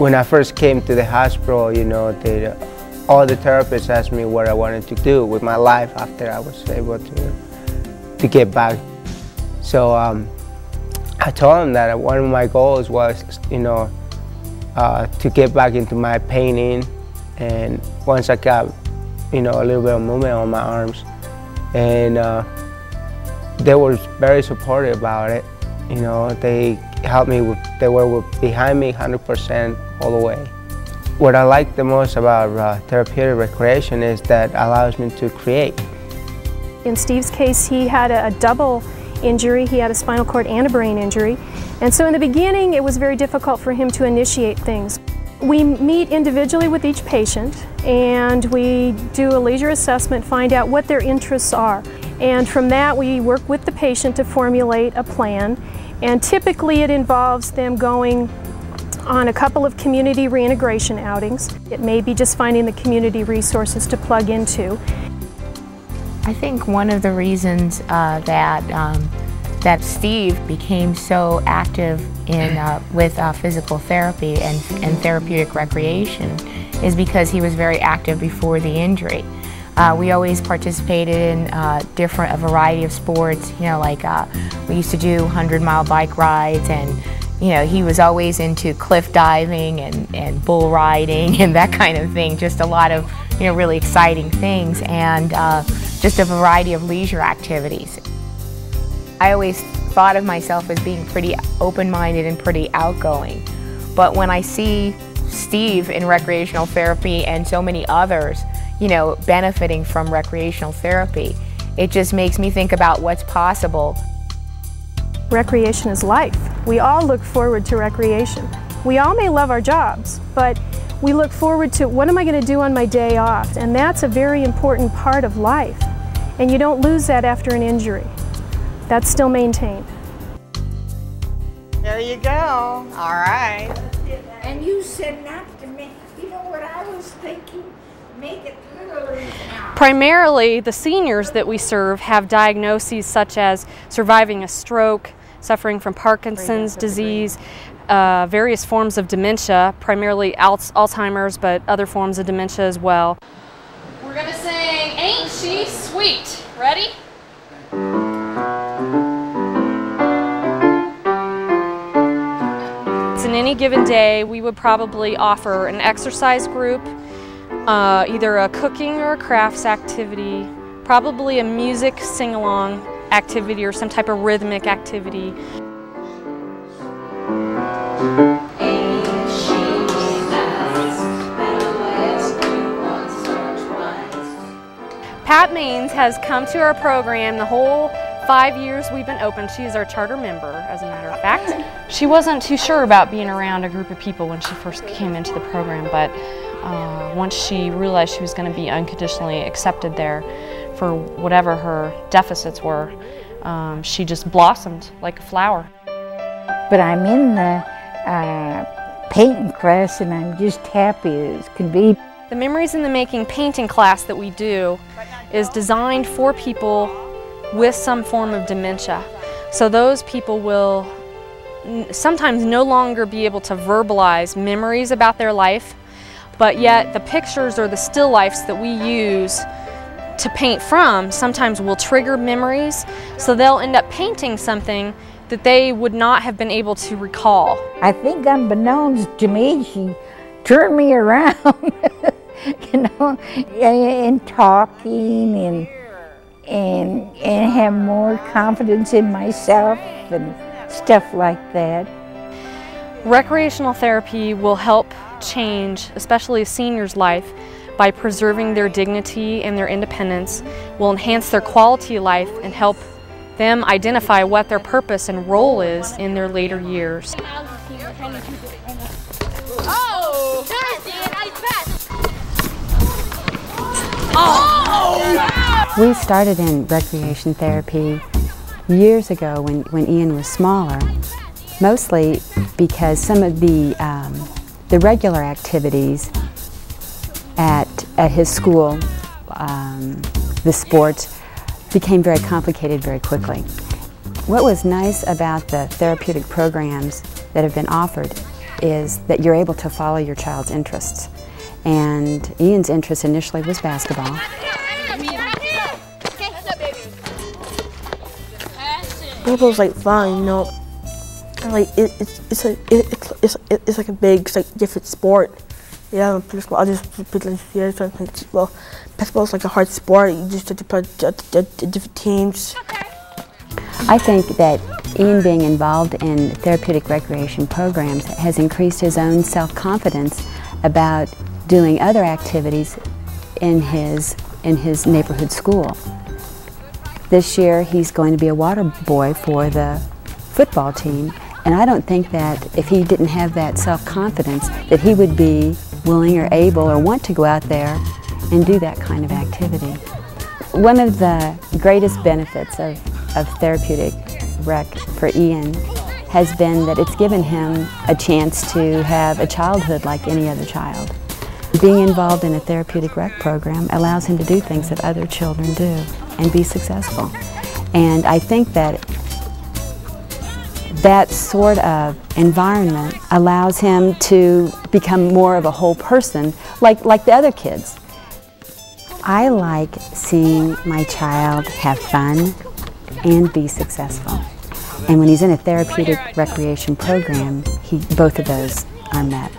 When I first came to the hospital, you know, all the therapists asked me what I wanted to do with my life after I was able to get back. So I told them that one of my goals was, you know, to get back into my painting, and once I got, you know, a little bit of movement on my arms, and they were very supportive about it. You know, they helped me they were behind me 100% all the way. What I like the most about therapeutic recreation is that it allows me to create. In Steve's case, he had a double injury. He had a spinal cord and a brain injury. And so in the beginning, it was very difficult for him to initiate things. We meet individually with each patient, and we do a leisure assessment, find out what their interests are. And from that, we work with the patient to formulate a plan. And typically, it involves them going on a couple of community reintegration outings. It may be just finding the community resources to plug into. I think one of the reasons that Steve became so active with physical therapy and therapeutic recreation is because he was very active before the injury. We always participated in a variety of sports. You know, like we used to do 100-mile bike rides, and you know, he was always into cliff diving and bull riding and that kind of thing. Just a lot of, you know, really exciting things, and just a variety of leisure activities. I always thought of myself as being pretty open-minded and pretty outgoing. But when I see Steve in recreational therapy and so many others, you know, benefiting from recreational therapy, it just makes me think about what's possible. Recreation is life. We all look forward to recreation. We all may love our jobs, but we look forward to, what am I going to do on my day off? And that's a very important part of life. And you don't lose that after an injury. That's still maintained. There you go. All right. And you said not to make, you know what I was thinking? Make it literally now. Primarily, the seniors that we serve have diagnoses such as surviving a stroke, suffering from Parkinson's disease, various forms of dementia, primarily Alzheimer's, but other forms of dementia as well. We're gonna sing Ain't She Sweet. Ready? In any given day, we would probably offer an exercise group, either a cooking or a crafts activity, probably a music sing-along activity or some type of rhythmic activity. Pat Maines has come to our program the whole 5 years we've been open. She is our charter member, as a matter of fact. She wasn't too sure about being around a group of people when she first came into the program, but once she realized she was going to be unconditionally accepted there for whatever her deficits were, she just blossomed like a flower. But I'm in the painting class, and I'm just happy as can be. The Memories in the Making painting class that we do is designed for people with some form of dementia. So those people will sometimes no longer be able to verbalize memories about their life, but yet the pictures or the still lifes that we use to paint from sometimes will trigger memories, so they'll end up painting something that they would not have been able to recall. I think unbeknownst to me, she turned me around, you know, and talking and have more confidence in myself and stuff like that. Recreational therapy will help change, especially a senior's life, by preserving their dignity and their independence, will enhance their quality of life and help them identify what their purpose and role is in their later years. Oh! We started in recreation therapy years ago when Ian was smaller, mostly because some of the regular activities at his school, the sports, became very complicated very quickly. What was nice about the therapeutic programs that have been offered is that you're able to follow your child's interests. And Ian's interest initially was basketball. Basketball's like fun, you know. Like it's like a big, it's like different sport. Yeah, I just put like well, basketball's like a hard sport. You just have to play different teams. I think that Ian being involved in therapeutic recreation programs has increased his own self-confidence about doing other activities in his neighborhood school. This year he's going to be a water boy for the football team, and I don't think that if he didn't have that self-confidence that he would be willing or able or want to go out there and do that kind of activity. One of the greatest benefits of therapeutic rec for Ian has been that it's given him a chance to have a childhood like any other child. Being involved in a therapeutic rec program allows him to do things that other children do and be successful. And I think that that sort of environment allows him to become more of a whole person like the other kids. I like seeing my child have fun and be successful. And when he's in a therapeutic recreation program, both of those are met.